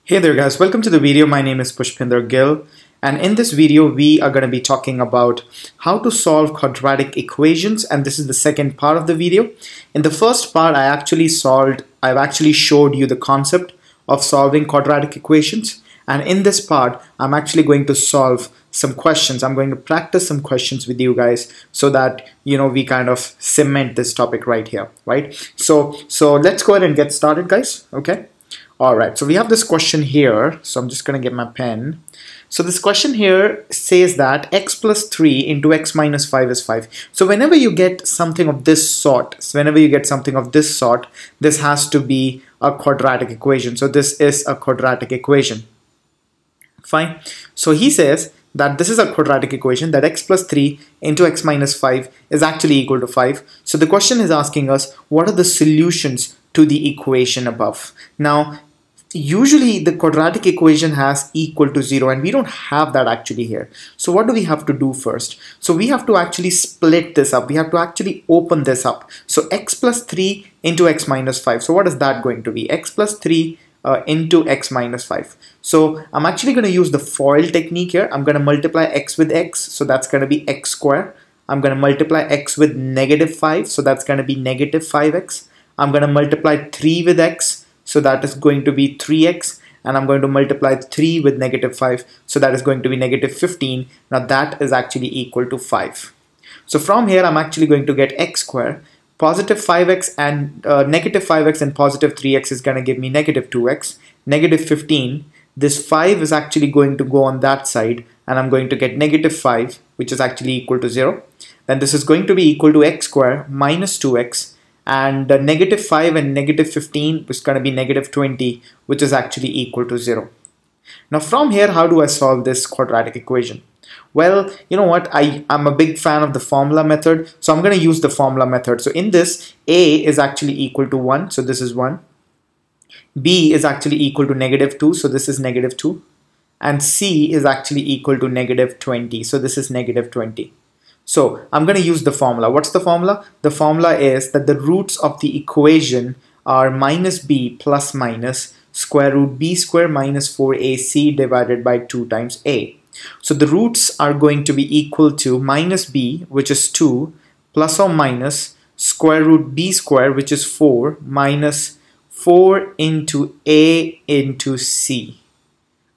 Hey there guys, welcome to the video. My name is Pushpinder Gill, and in this video we are going to be talking about how to solve quadratic equations, and this is the second part of the video. In the first part I've actually showed you the concept of solving quadratic equations, and in this part I'm actually going to solve some questions. I'm going to practice some questions with you guys so that we kind of cement this topic right here, right? So let's go ahead and get started, guys. Okay. Alright, so we have this question here, so I'm just going to get my pen. So this question here says that x plus 3 into x minus 5 is 5. So whenever you get something of this sort, this has to be a quadratic equation. So this is a quadratic equation. Fine. So he says that this is a quadratic equation, that x plus 3 into x minus 5 is actually equal to 5. So the question is asking us, what are the solutions to the equation above? Now, usually the quadratic equation has equal to 0, and we don't have that actually here. So what do we have to do first? So we have to actually split this up. We have to actually open this up. So x plus 3 into x minus 5. So what is that going to be? X plus 3 into x minus 5. So I'm actually going to use the FOIL technique here. I'm going to multiply x with x. So that's going to be x squared. I'm going to multiply x with negative 5. So that's going to be negative 5x. I'm going to multiply 3 with x. So that is going to be 3x, and I'm going to multiply 3 with negative 5, so that is going to be negative 15. Now that is actually equal to 5. So from here I'm actually going to get x squared, positive 5x and negative 5x and positive 3x is going to give me negative 2x, negative 15. This 5 is actually going to go on that side, and I'm going to get negative 5, which is actually equal to 0. Then this is going to be equal to x squared minus 2x, and negative 5 and negative 15 is going to be negative 20, which is actually equal to 0. Now from here, how do I solve this quadratic equation? Well, you know what, I'm a big fan of the formula method, so I'm going to use the formula method. So in this, a is actually equal to 1, so this is 1. B is actually equal to negative 2, so this is negative 2. And C is actually equal to negative 20, so this is negative 20. So I'm going to use the formula. What's the formula? The formula is that the roots of the equation are minus b plus minus square root b square minus 4ac divided by 2 times a. So the roots are going to be equal to minus b, which is 2, plus or minus square root b square, which is 4, minus 4 into a into c.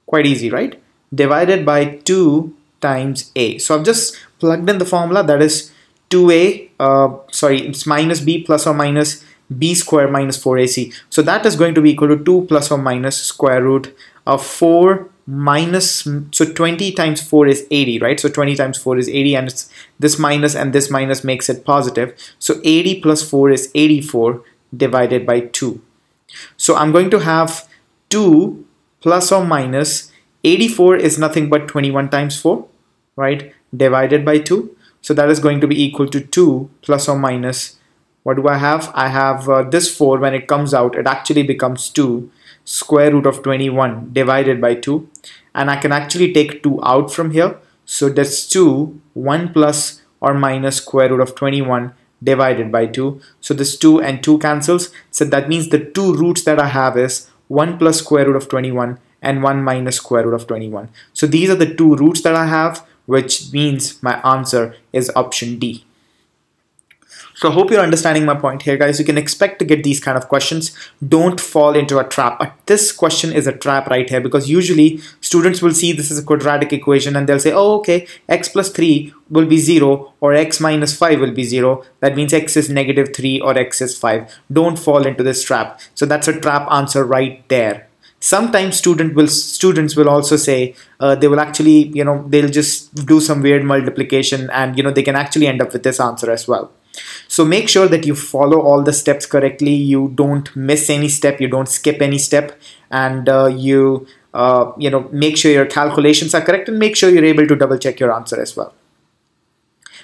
Quite easy, right? Divided by 2 times a. So I've just plugged in the formula, that is 2a, it's minus b plus or minus b square minus 4ac. So that is going to be equal to 2 plus or minus square root of 4 minus, so 20 times 4 is 80, right? So 20 times 4 is 80, and it's this minus and this minus makes it positive. So 80 plus 4 is 84 divided by 2. So I'm going to have 2 plus or minus 84 is nothing but 21 times 4, right, divided by 2. So that is going to be equal to 2 plus or minus, what do I have? I have this 4, when it comes out it actually becomes 2 square root of 21 divided by 2, and I can actually take 2 out from here. So that's 2, 1 plus or minus square root of 21 divided by 2. So this 2 and 2 cancels, so that means the two roots that I have is 1 plus square root of 21 and 1 minus square root of 21. So these are the two roots that I have, which means my answer is option D. So I hope you're understanding my point here, guys. You can expect to get these kind of questions. Don't fall into a trap. This question is a trap right here, because usually students will see this is a quadratic equation and they'll say, oh, okay, x plus 3 will be 0 or x minus 5 will be 0. That means x is negative 3 or x is 5. Don't fall into this trap. So that's a trap answer right there. Sometimes students will also say they will actually, they'll just do some weird multiplication, and they can actually end up with this answer as well. So make sure that you follow all the steps correctly. You don't miss any step. You don't skip any step, and you make sure your calculations are correct, and make sure you're able to double check your answer as well.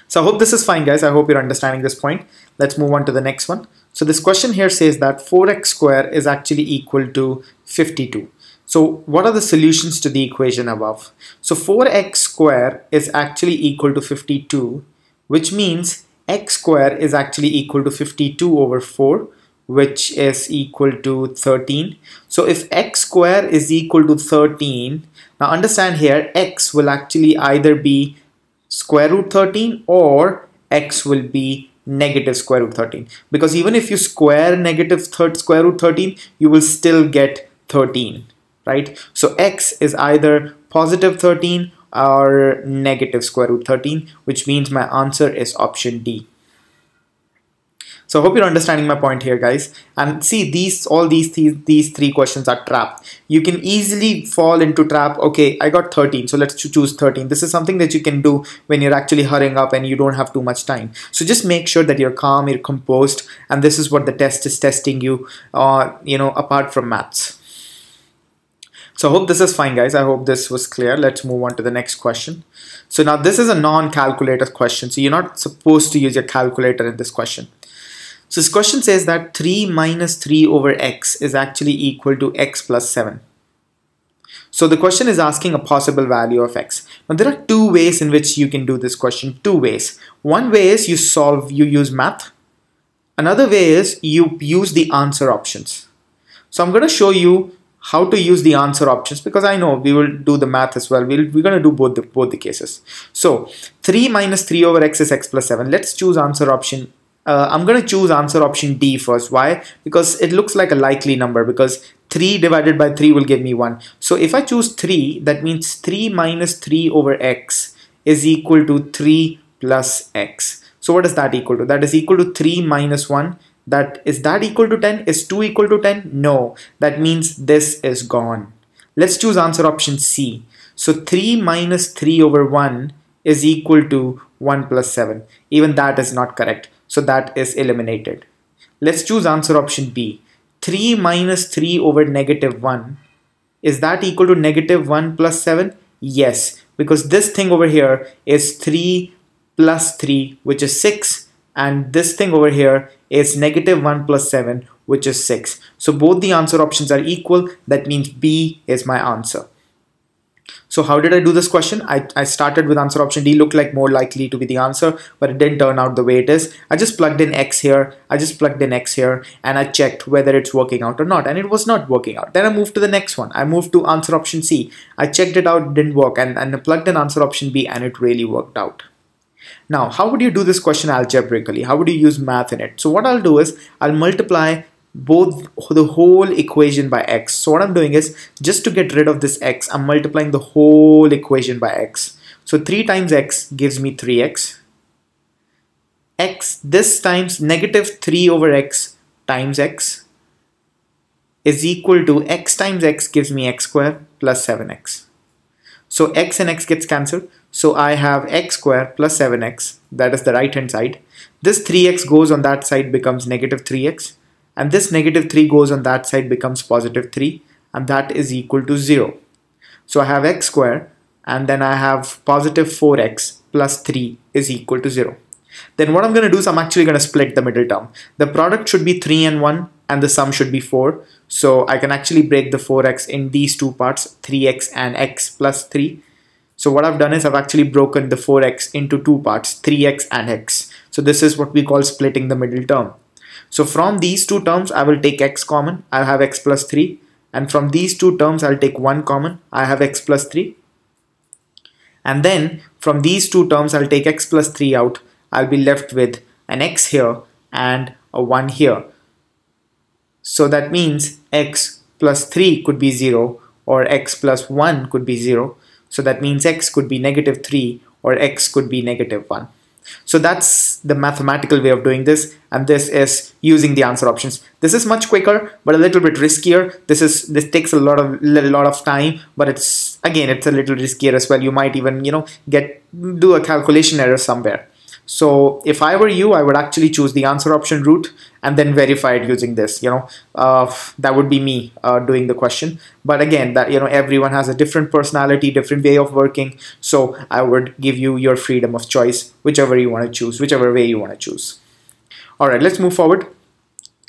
So I hope this is fine, guys. I hope you're understanding this point. Let's move on to the next one. So this question here says that 4x squared is actually equal to 52. So what are the solutions to the equation above? So 4x squared is actually equal to 52, which means x squared is actually equal to 52 over 4, which is equal to 13. So if x square is equal to 13, now understand here x will actually either be square root 13 or x will be negative square root 13, because even if you square square root 13, you will still get 13, right? So x is either positive 13 or negative square root 13, which means my answer is option D. So I hope you're understanding my point here, guys. And see, these three questions are trap. You can easily fall into trap. Okay, I got 13, so let's choose 13. This is something that you can do when you're actually hurrying up and you don't have too much time. So just make sure that you're calm, you're composed, and this is what the test is testing you, apart from maths. So I hope this is fine, guys. I hope this was clear. Let's move on to the next question. So now this is a non-calculator question. So you're not supposed to use your calculator in this question. So this question says that 3 minus 3 over x is actually equal to x plus 7. So the question is asking a possible value of x. Now there are two ways in which you can do this question. Two ways. One way is you use math. Another way is you use the answer options. So I'm going to show you how to use the answer options, because I know we will do the math as well. We're going to do both the cases. So 3 minus 3 over x is x plus 7. Let's choose answer option. I'm going to choose answer option D first. Why? Because it looks like a likely number, because 3 divided by 3 will give me 1. So if I choose 3, that means 3 minus 3 over x is equal to 3 plus x. So what is that equal to? That is equal to 3 minus 1. Is that equal to 10? Is 2 equal to 10? No. That means this is gone. Let's choose answer option C. So 3 minus 3 over 1 is equal to 1 plus 7. Even that is not correct. So that is eliminated. Let's choose answer option B. 3 minus 3 over negative 1. Is that equal to negative 1 plus 7? Yes, because this thing over here is 3 plus 3, which is 6. And this thing over here is negative 1 plus 7, which is 6. So both the answer options are equal. That means B is my answer. So how did I do this question? I started with answer option D, looked like more likely to be the answer, but it didn't turn out the way it is. I just plugged in X here, I just plugged in X here, and I checked whether it's working out or not, and it was not working out. Then I moved to the next one. I moved to answer option C. I checked it out, didn't work, and I plugged in answer option B, and it really worked out. Now, how would you do this question algebraically? How would you use math in it? So what I'll do is, I'll multiply the whole equation by x. So what I'm doing is, just to get rid of this x, I'm multiplying the whole equation by x. So 3 times x gives me 3x. This times negative 3 over x times x is equal to x times x gives me x squared plus 7x. So x and x gets cancelled. So I have x squared plus 7x, that is the right hand side. This 3x goes on that side, becomes negative 3x. And this negative 3 goes on that side, becomes positive 3, and that is equal to 0. So I have x squared, and then I have positive 4x plus 3 is equal to 0. Then what I'm going to do is I'm actually going to split the middle term. The product should be 3 and 1, and the sum should be 4. So I can actually break the 4x in these two parts, 3x and x plus 3. So what I've done is I've actually broken the 4x into two parts, 3x and x. So this is what we call splitting the middle term. So from these two terms, I will take x common, I'll have x plus 3. And from these two terms, I'll take 1 common, I have x plus 3. And then from these two terms, I'll take x plus 3 out. I'll be left with an x here and a 1 here. So that means x plus 3 could be 0, or x plus 1 could be 0. So that means x could be negative 3 or x could be negative 1. So that's the mathematical way of doing this, and this is using the answer options. This is much quicker but a little bit riskier. This takes a lot of time, but it's a little riskier as well. You might even do a calculation error somewhere. So if I were you, I would actually choose the answer option route and then verify it using this. That would be me doing the question. But again, that everyone has a different personality, different way of working. So I would give you your freedom of choice, whichever you want to choose, whichever way you want to choose. All right, let's move forward.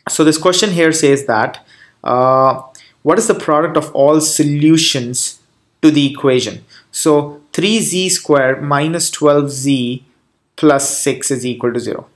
So this question here says that what is the product of all solutions to the equation? So 3z squared minus 12z plus 6 is equal to 0.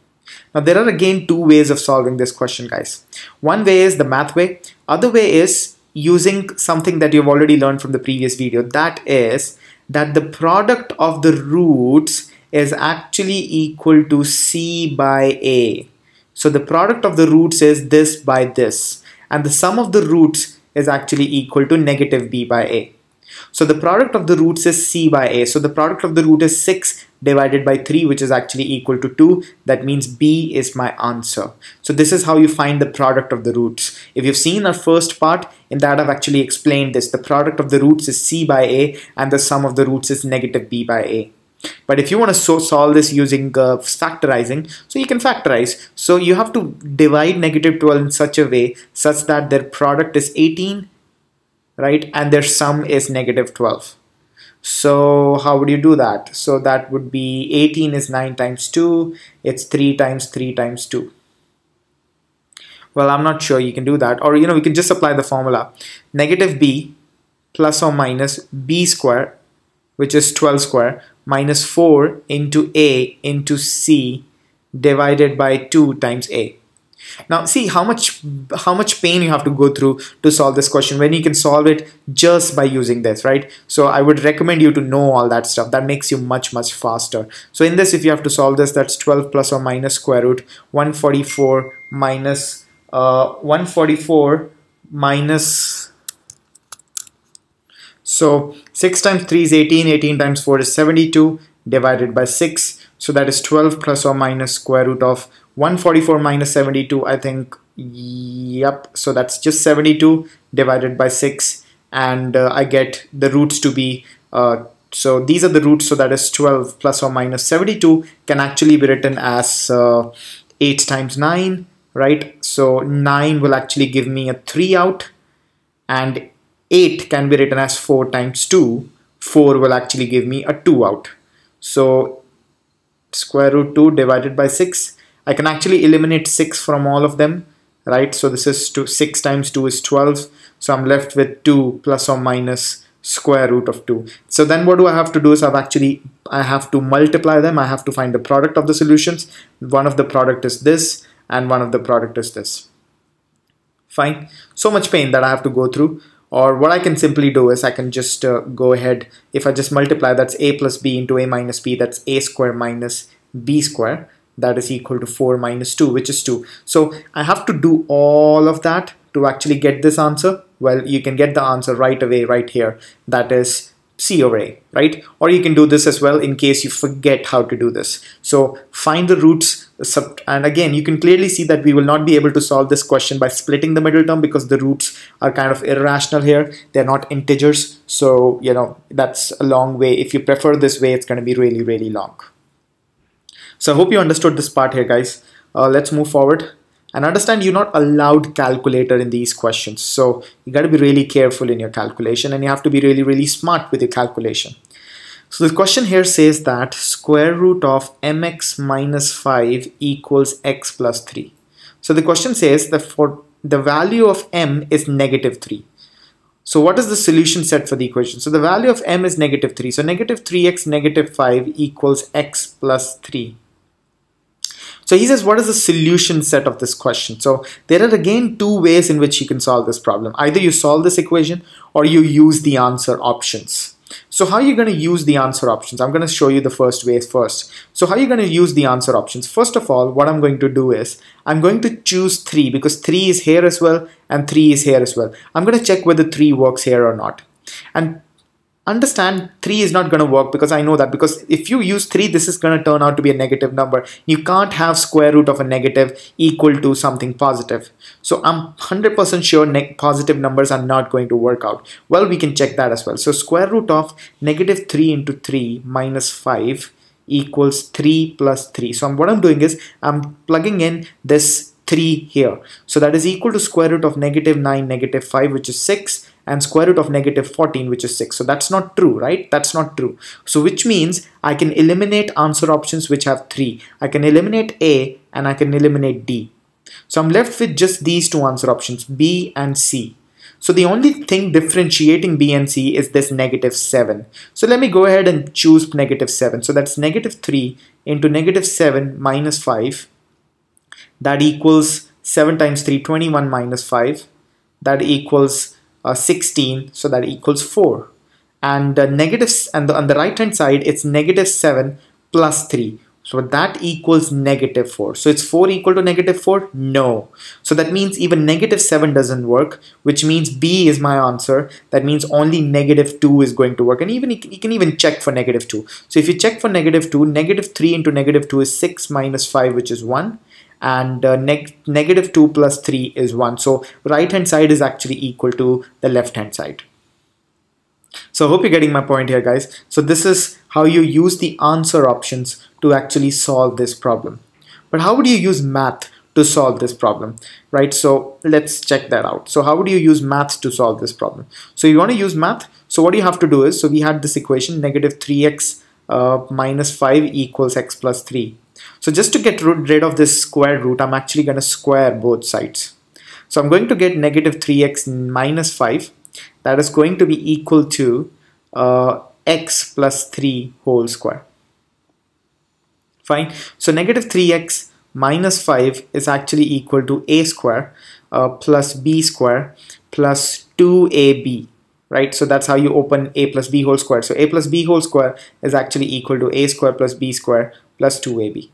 Now there are again two ways of solving this question, guys. One way is the math way. Other way is using something that you've already learned from the previous video. That is that the product of the roots is actually equal to C by A. So the product of the roots is this by this, and the sum of the roots is actually equal to negative B by A. So the product of the roots is C by A. So the product of the root is 6 divided by 3, which is actually equal to 2. That means B is my answer. So this is how you find the product of the roots. If you've seen our first part, in that I've actually explained this. The product of the roots is C by A and the sum of the roots is negative B by A. But if you want to solve this using factorizing, so you can factorize. So you have to divide negative 12 in such a way such that their product is 18, right? And their sum is negative 12. So how would you do that? So that would be 18 is 9 times 2. It's 3 times 3 times 2. Well, I'm not sure you can do that. Or, we can just apply the formula. Negative b plus or minus b square, which is 12 square, minus 4 into a into c divided by 2 times a. Now see how much pain you have to go through to solve this question when you can solve it just by using this, right? So I would recommend you to know all that stuff. That makes you much faster. So in this, if you have to solve this, that's 12 plus or minus square root 144 minus 144 minus, so 6 times 3 is 18, 18 times 4 is 72 divided by 6. So that is 12 plus or minus square root of 144 minus 72, I think, yep. So that's just 72 divided by 6, and I get the roots to be, so these are the roots, so that is 12 plus or minus 72 can actually be written as 8 times 9, right? So 9 will actually give me a 3 out, and 8 can be written as 4 times 2. 4 will actually give me a 2 out. So square root 2 divided by 6. I can actually eliminate 6 from all of them, right? So this is 6 times 2 is 12. So I'm left with 2 plus or minus square root of 2. So then what do I have to do is I have to multiply them. I have to find the product of the solutions. One of the product is this and one of the product is this. Fine. So much pain that I have to go through. Or what I can simply do is I can just go ahead. If I just multiply, that's a plus b into a minus b, that's a square minus b square. That is equal to 4 minus 2, which is 2. So I have to do all of that to actually get this answer. Well, you can get the answer right away, right here. That is C over A, right? Or you can do this as well in case you forget how to do this. So find the roots, and again, you can clearly see that we will not be able to solve this question by splitting the middle term because the roots are kind of irrational here. They're not integers. So, that's a long way. If you prefer this way, it's going to be really long. So I hope you understood this part here, guys. Let's move forward and understand you're not allowed calculator in these questions. So you got to be really careful in your calculation, and you have to be really smart with your calculation. So the question here says that square root of mx minus 5 equals x plus 3. So the question says that for the value of m is negative 3. So what is the solution set for the equation? So the value of m is negative 3. So negative 3x negative 5 equals x plus 3. So he says, what is the solution set of this question? So there are again two ways in which you can solve this problem. Either you solve this equation or you use the answer options. So how are you going to use the answer options? I'm going to show you the first way first. So how are you going to use the answer options? First of all, what I'm going to do is I'm going to choose 3 because 3 is here as well and 3 is here as well. I'm going to check whether 3 works here or not. And understand 3 is not going to work because I know that, because if you use 3, this is going to turn out to be a negative number. You can't have square root of a negative equal to something positive. So I'm 100% sure positive numbers are not going to work out. Well, we can check that as well. So square root of negative 3 into 3 minus 5 equals 3 plus 3. So what I'm doing is I'm plugging in this 3 here. So that is equal to square root of negative 9 negative 5, which is 6, and square root of negative 14, which is 6. So that's not true, right? That's not true. So which means I can eliminate answer options which have 3. I can eliminate A and I can eliminate D. So I'm left with just these two answer options, B and C. So the only thing differentiating B and C is this negative 7. So let me go ahead and choose negative 7. So that's negative 3 into negative 7 minus 5 that equals 7 times 3, 21 minus 5, that equals 16, so that equals 4. And negatives, and on the right hand side it's negative 7 plus 3, so that equals negative 4. So it's 4 equal to negative 4? No. So that means even negative 7 doesn't work, which means B is my answer. That means only negative 2 is going to work. And even you can even check for negative 2. So if you check for negative 2, negative 3 into negative 2 is 6 minus 5, which is 1. And negative 2 plus 3 is 1. So right hand side is actually equal to the left hand side. So I hope you're getting my point here, guys. So this is how you use the answer options to actually solve this problem. But how would you use math to solve this problem, right? So let's check that out. So how would you use math to solve this problem? So you want to use math. So what you have to do is, so we had this equation, negative 3x minus 5 equals x plus 3. So just to get rid of this square root, I'm actually going to square both sides. So I'm going to get negative 3x minus 5. That is going to be equal to x plus 3 whole square. Fine. So negative 3x minus 5 is actually equal to a square plus b square plus 2ab. Right? So that's how you open a plus b whole square. So a plus b whole square is actually equal to a square plus b square plus 2ab.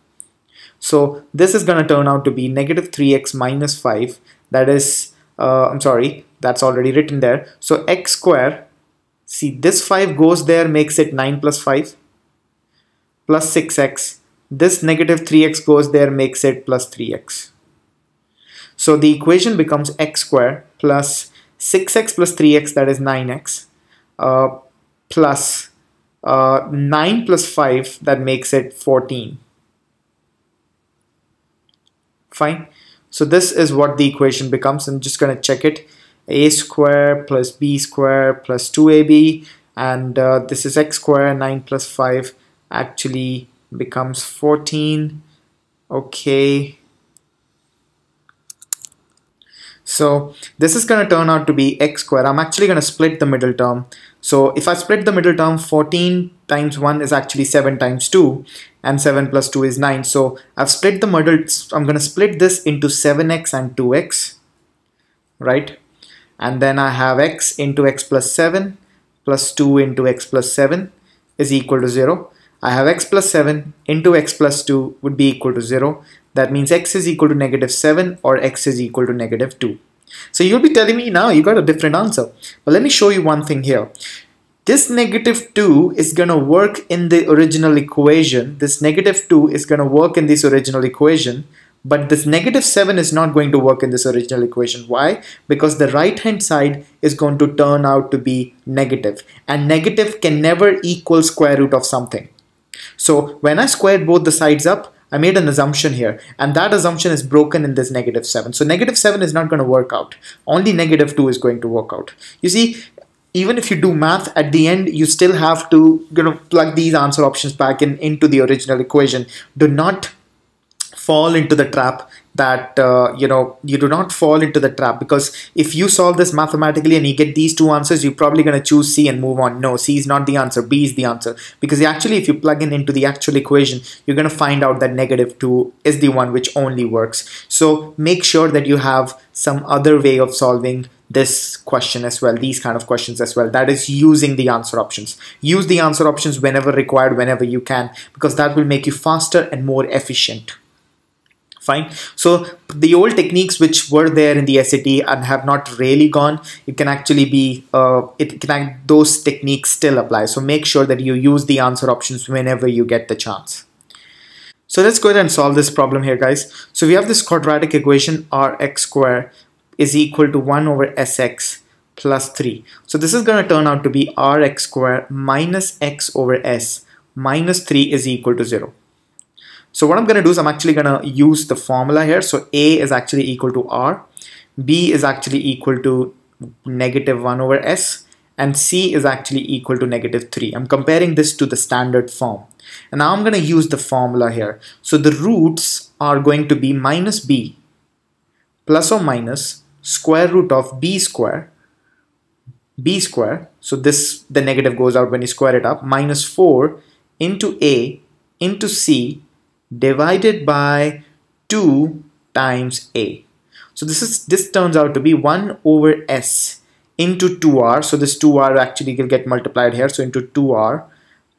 So this is going to turn out to be negative 3x minus 5. That is, I'm sorry, that's already written there. So x square, see this 5 goes there, makes it 9 plus 5 plus 6x. This negative 3x goes there, makes it plus 3x. So the equation becomes x square plus 6x plus 3x, that is 9x, plus 9 plus 5, that makes it 14. Fine. So this is what the equation becomes. I'm just going to check it. A square plus b square plus 2ab, and this is x square, 9 plus 5 actually becomes 14. Okay. So this is going to turn out to be x square. I'm actually going to split the middle term. So if I split the middle term, 14 times 1 is actually 7 times 2, and 7 plus 2 is 9. So I've split the middle. I'm going to split this into 7x and 2x, right? And then I have x into x plus 7 plus 2 into x plus 7 is equal to 0. I have x plus 7 into x plus 2 would be equal to 0. That means x is equal to negative 7 or x is equal to negative 2. So you'll be telling me now you got a different answer. But let me show you one thing here. This negative 2 is going to work in the original equation. This negative 2 is going to work in this original equation. But this negative 7 is not going to work in this original equation. Why? Because the right hand side is going to turn out to be negative. And negative can never equal square root of something. So when I squared both the sides up, I made an assumption here, and that assumption is broken in this negative 7. So negative 7 is not going to work out. Only negative 2 is going to work out. You see, even if you do math, at the end, you still have to plug these answer options back into the original equation. Do not fall into the trap that you do not fall into the trap, because if you solve this mathematically and you get these two answers, you're probably going to choose C and move on. No, C is not the answer, B is the answer, because actually if you plug into the actual equation, you're going to find out that negative 2 is the one which only works. So make sure that you have some other way of solving this question as well, these kind of questions as well, that is using the answer options. Use the answer options whenever required, whenever you can, because that will make you faster and more efficient. Fine. So the old techniques which were there in the SAT and have not really gone, it can actually be, those techniques still apply. So make sure that you use the answer options whenever you get the chance. So let's go ahead and solve this problem here, guys. So we have this quadratic equation, rx square is equal to 1 over sx plus 3. So this is going to turn out to be rx square minus x over s minus 3 is equal to 0. So what I'm going to do is I'm actually going to use the formula here. So A is actually equal to R, B is actually equal to negative 1 over S, and C is actually equal to negative 3. I'm comparing this to the standard form. And now I'm going to use the formula here. So the roots are going to be minus B plus or minus square root of B square. So this, the negative goes out when you square it up, minus 4 into A into C divided by 2 times a. So this turns out to be 1 over s into 2r. So this 2r actually will get multiplied here. So into 2r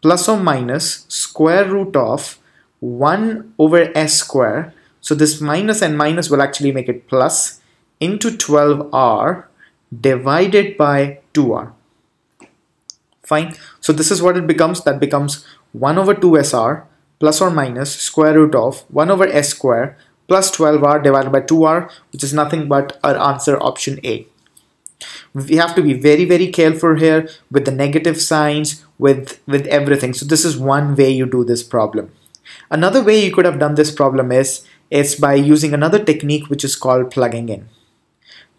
plus or minus square root of 1 over s square. So this minus and minus will actually make it plus into 12r divided by 2r. Fine. So this is what it becomes. That becomes 1 over 2sr plus or minus square root of 1 over s square plus 12r divided by 2r, which is nothing but our answer, option A. We have to be very, very careful here with the negative signs, with everything. So this is one way you do this problem. Another way you could have done this problem is by using another technique, which is called plugging in.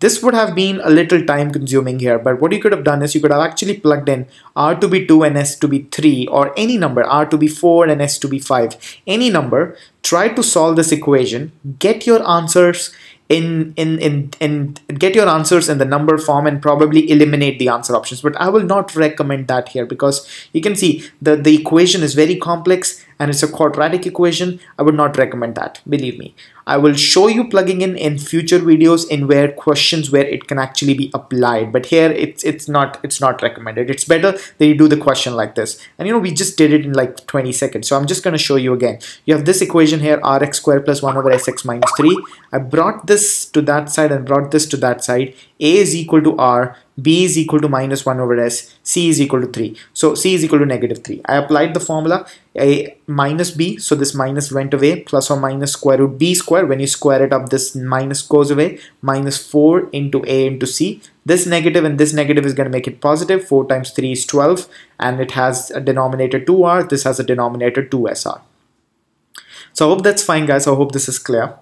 This would have been a little time consuming here, but what you could have done is you could have actually plugged in r to be 2 and s to be 3, or any number, r to be 4 and s to be 5, any number. Try to solve this equation, get your answers get your answers in the number form, and probably eliminate the answer options. But I will not recommend that here, because you can see the equation is very complex and it's a quadratic equation. I would not recommend that, believe me. I will show you plugging in future videos in where questions where it can actually be applied, but here it's not recommended. It's better that you do the question like this, and you know, we just did it in like 20 seconds. So I'm just going to show you again. You have this equation here, rx squared plus 1 over sx minus 3. I brought this to that side and brought this to that side. A is equal to r, b is equal to minus 1 over s, c is equal to 3. So c is equal to negative 3. I applied the formula a minus b, so this minus went away, plus or minus square root b square. When you square it up, this minus goes away, minus 4 into a into c. This negative and this negative is going to make it positive. 4 times 3 is 12, and it has a denominator 2r. This has a denominator 2sr. So I hope that's fine, guys. I hope this is clear.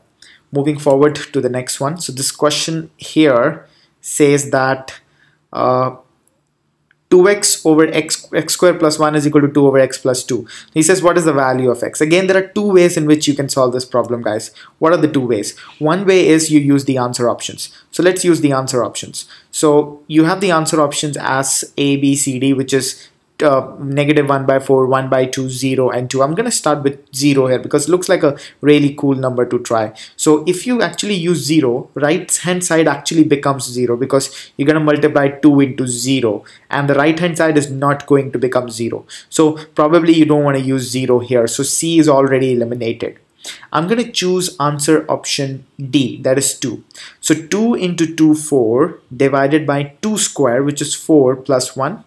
Moving forward to the next one. So this question here says that 2x over x squared plus 1 is equal to 2 over x plus 2. He says, what is the value of x? Again, there are two ways in which you can solve this problem, guys. What are the two ways? One way is you use the answer options. So let's use the answer options. So you have the answer options as a, b, c, d, which is negative 1 by 4, 1 by 2, 0, and 2. I'm going to start with 0 here because it looks like a really cool number to try. So if you actually use 0, right hand side actually becomes 0 because you're going to multiply 2 into 0, and the right hand side is not going to become 0. So probably you don't want to use 0 here. So C is already eliminated. I'm going to choose answer option D, that is 2. So 2 into 2, 4, divided by 2 square, which is 4 plus 1.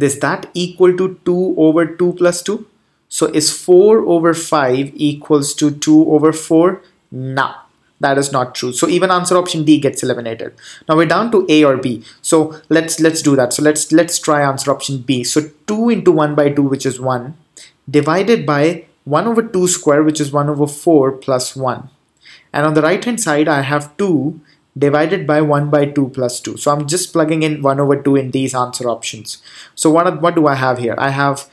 Is that equal to 2 over 2 plus 2? So is 4 over 5 equals to 2 over 4? No, that is not true. So even answer option D gets eliminated. Now we're down to A or B. So let's do that. So let's try answer option B. So 2 into 1 by 2, which is 1, divided by 1 over 2 square, which is 1 over 4 plus 1. And on the right hand side, I have 2 divided by 1 by 2 plus 2. So I'm just plugging in 1 over 2 in these answer options. So what do I have here? I have,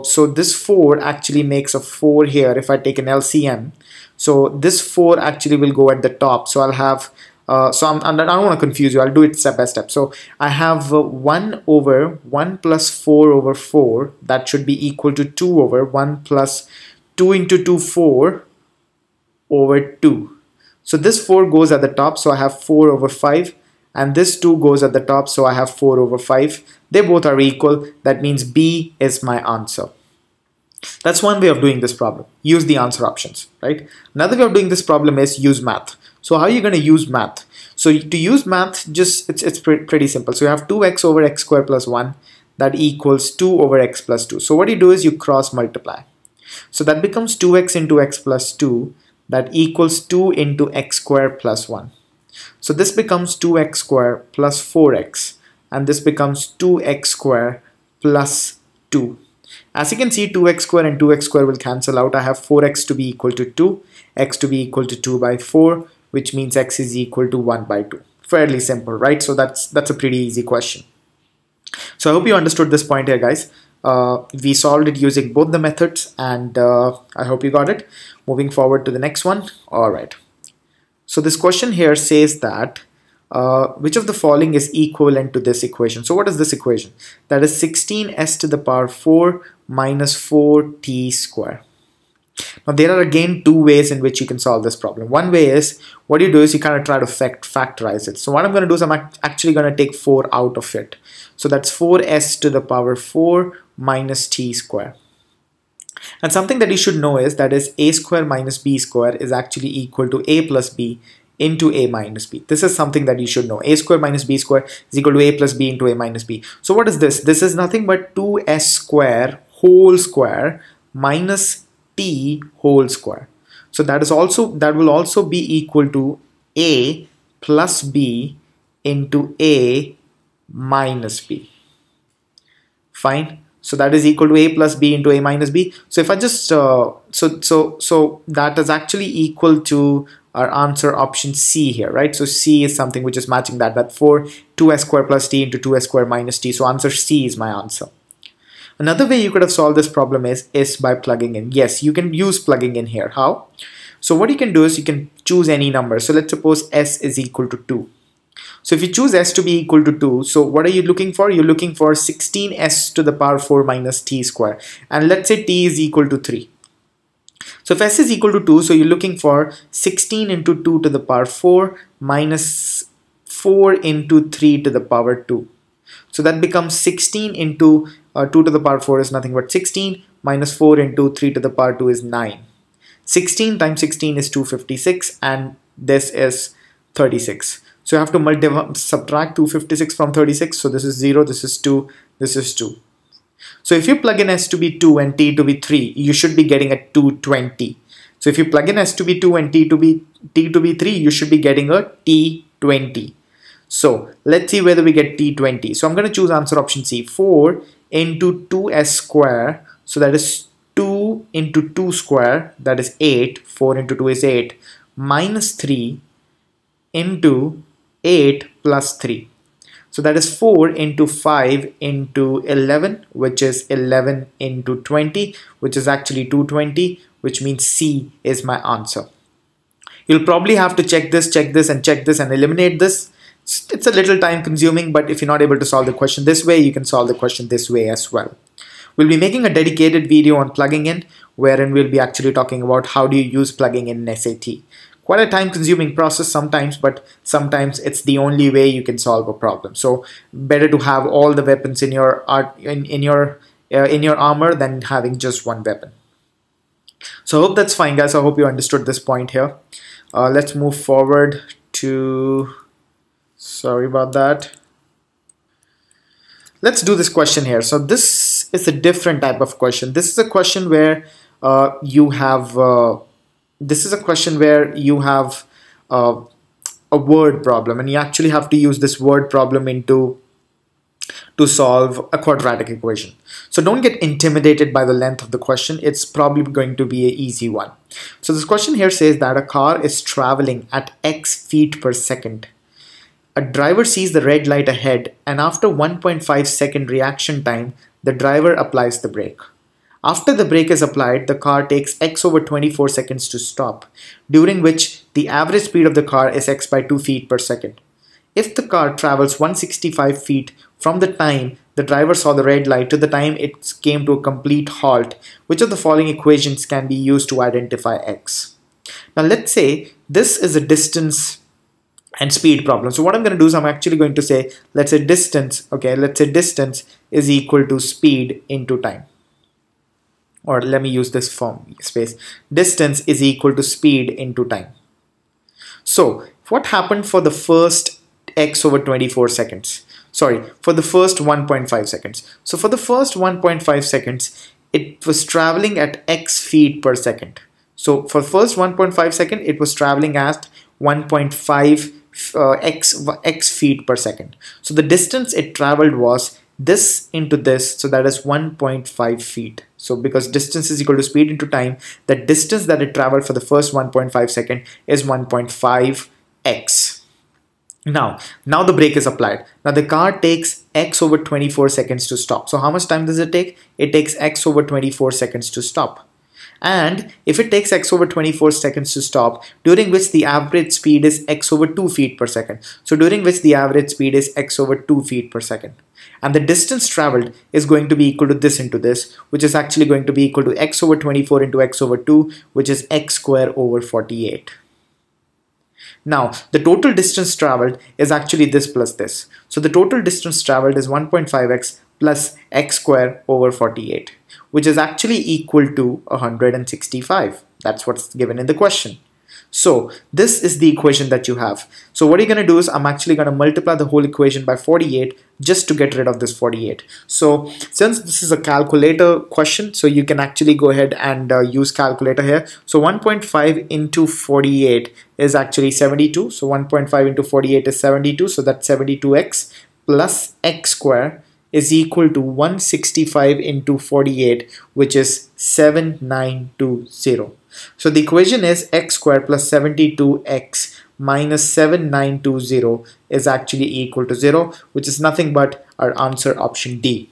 so this 4 actually makes a 4 here if I take an LCM. So this 4 actually will go at the top. So I'll have, I don't want to confuse you. I'll do it step by step. So I have 1 over 1 plus 4 over 4. That should be equal to 2 over 1 plus 2 into 2, 4 over 2. So this 4 goes at the top, so I have 4 over 5, and this 2 goes at the top, so I have 4 over 5. They both are equal. That means B is my answer. That's one way of doing this problem. Use the answer options, right? Another way of doing this problem is use math. So how are you going to use math? So to use math, it's pretty simple. So you have 2x over x squared plus 1, that equals 2 over x plus 2. So what you do is you cross multiply. So that becomes 2x into x plus 2. That equals 2 into x squared plus 1. So this becomes 2x squared plus 4x, and this becomes 2x squared plus 2. As you can see, 2x squared and 2x squared will cancel out. I have 4x to be equal to 2, x to be equal to 2 by 4, which means x is equal to 1 by 2. Fairly simple, right? So that's a pretty easy question. So I hope you understood this point here, guys. We solved it using both the methods, and I hope you got it. Moving forward to the next one. All right. So this question here says that which of the following is equivalent to this equation? So what is this equation? That is 16s to the power 4 minus 4t square. Now there are again two ways in which you can solve this problem. One way is, what you do is you kind of try to factorize it. So what I'm going to do is I'm actually going to take 4 out of it. So that's 4s to the power 4 minus t square. And something that you should know is that is a square minus b square is actually equal to a plus b into a minus b. This is something that you should know. A square minus b square is equal to a plus b into a minus b. So what is this? This is nothing but 2s square whole square minus t whole square. So that will also be equal to a plus b into a minus b. Fine. So that is equal to a plus b into a minus b. So if I just so that is actually equal to our answer option C here, right? So C is something which is matching that 2s square plus t into 2s square minus t. So answer C is my answer. Another way you could have solved this problem is by plugging in. Yes, you can use plugging in here. How? So what you can do is you can choose any number. So let's suppose s is equal to 2. So if you choose s to be equal to 2, so what are you looking for? You're looking for 16s to the power 4 minus t square. And let's say t is equal to 3. So if s is equal to 2, so you're looking for 16 into 2 to the power 4 minus 4 into 3 to the power 2. So that becomes 16 into 2 to the power 4 is nothing but 16 minus 4 into 3 to the power 2 is 9. 16 times 16 is 256 and this is 36. So you have to subtract 256 from 36. So this is 0, this is 2, this is 2. So if you plug in s to be 2 and t to be 3, you should be getting a 220. So if you plug in s to be 2 and t to be 3, you should be getting a t20. So let's see whether we get t20. So I'm going to choose answer option C. 4 into 2s square. So that is 2 into 2 square. That is 8. 4 into 2 is 8. Minus 3 into 8 plus 3. So that is 4 into 5 into 11, which is 11 into 20, which is actually 220, which means C is my answer. You'll probably have to check this and eliminate this. It's a little time consuming, but if you're not able to solve the question this way, you can solve the question this way as well. We'll be making a dedicated video on plugging in, wherein we'll be actually talking about how do you use plugging in SAT. Quite a time consuming process sometimes, but sometimes it's the only way you can solve a problem. So better to have all the weapons in your armor than having just one weapon. So I hope that's fine, guys. I hope you understood this point here. Let's move forward to, sorry about that. Let's do this question here. So this is a different type of question. This is a question where you have a word problem, and you actually have to use this word problem to solve a quadratic equation. So don't get intimidated by the length of the question. It's probably going to be an easy one. So this question here says that a car is traveling at x feet per second. A driver sees the red light ahead, and after 1.5 second reaction time, the driver applies the brake. After the brake is applied, the car takes x over 24 seconds to stop, during which the average speed of the car is x by 2 feet per second. If the car travels 165 feet from the time the driver saw the red light to the time it came to a complete halt, which of the following equations can be used to identify x? Now let's say this is a distance and speed problem. So what I'm going to do is I'm actually going to say, let's say distance is equal to speed into time. Or let me use this form space. Distance is equal to speed into time. So what happened for the first x over 24 seconds? Sorry, for the first 1.5 seconds. So for the first 1.5 seconds, it was traveling at x feet per second. So for the first 1.5 second, it was traveling at 1.5 x feet per second. So the distance it traveled was this into this, so that is 1.5 feet. So because distance is equal to speed into time, the distance that it traveled for the first 1.5 second is 1.5x. Now the brake is applied. Now the car takes x over 24 seconds to stop. So how much time does it take? It takes x over 24 seconds to stop. And if it takes x over 24 seconds to stop, during which the average speed is x over 2 feet per second. So during which the average speed is x over 2 feet per second. And the distance traveled is going to be equal to this into this, which is actually going to be equal to x over 24 into x over 2, which is x square over 48. Now, the total distance traveled is actually this plus this. So the total distance traveled is 1.5x plus x square over 48, which is actually equal to 165. That's what's given in the question. So this is the equation that you have. So what you're going to do is I'm actually going to multiply the whole equation by 48 just to get rid of this 48. So since this is a calculator question, so you can actually go ahead and use calculator here. So 1.5 into 48 is actually 72. So 1.5 into 48 is 72. So that's 72x plus x square is equal to 165 into 48, which is 7920. So the equation is x squared plus 72x minus 7920 is actually equal to 0, which is nothing but our answer option D.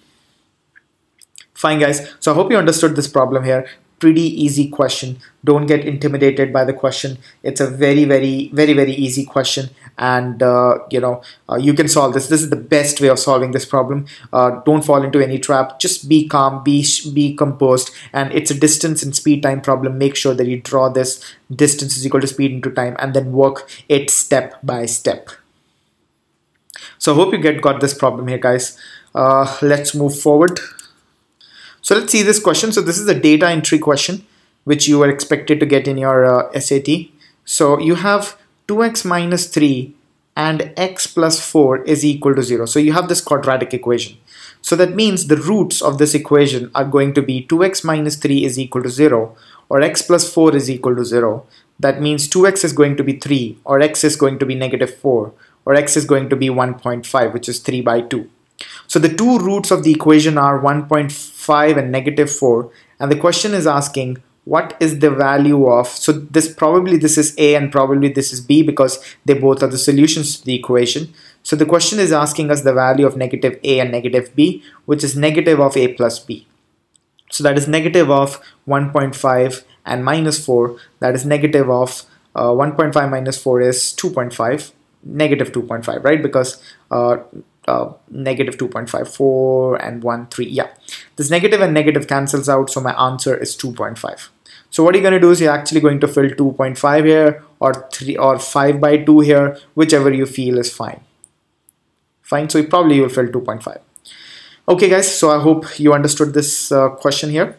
Fine guys, so I hope you understood this problem here. Pretty easy question. Don't get intimidated by the question. It's a very easy question, and you can solve this. This is the best way of solving this problem. Don't fall into any trap. Just be calm, be composed, and it's a distance and speed time problem. Make sure that you draw this distance is equal to speed into time and then work it step by step. So I hope you got this problem here, guys. Let's move forward. So let's see this question. So this is a data entry question which you are expected to get in your SAT. So you have 2x minus 3 and x plus 4 is equal to 0. So you have this quadratic equation. So that means the roots of this equation are going to be 2x minus 3 is equal to 0 or x plus 4 is equal to 0. That means 2x is going to be 3 or x is going to be negative 4 or x is going to be 1.5, which is 3 by 2. So the two roots of the equation are 1.5 and negative 4, and the question is asking what is the value of, so this is A and probably this is B because they both are the solutions to the equation. So the question is asking us the value of negative A and negative B, which is negative of A plus B. So that is negative of 1.5 and minus 4, that is negative of 1.5 minus 4 is 2.5, negative 2.5, right? Because negative 2.5, 4 and 1, 3. Yeah, this negative and negative cancels out, so my answer is 2.5. So what you're going to do is you're actually going to fill 2.5 here or 3 or 5 by 2 here, whichever you feel is fine. Fine, so you will fill 2.5. Okay guys, so I hope you understood this question here.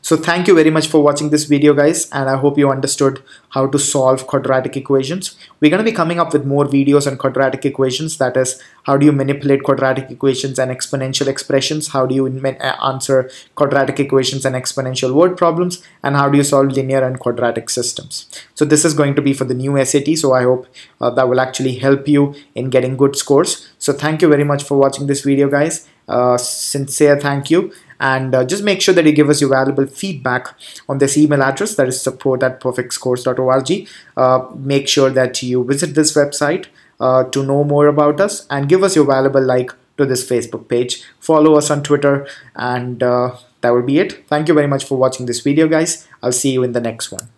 So thank you very much for watching this video, guys, and I hope you understood how to solve quadratic equations. We're going to be coming up with more videos on quadratic equations, that is, how do you manipulate quadratic equations and exponential expressions, how do you answer quadratic equations and exponential word problems, and how do you solve linear and quadratic systems. So this is going to be for the new SAT, so I hope that will actually help you in getting good scores. So thank you very much for watching this video, guys. Sincere thank you. And just make sure that you give us your valuable feedback on this email address, that is support@perfectscores.org. Make sure that you visit this website to know more about us, and give us your valuable like to this Facebook page. Follow us on Twitter, and that will be it. Thank you very much for watching this video, guys. I'll see you in the next one.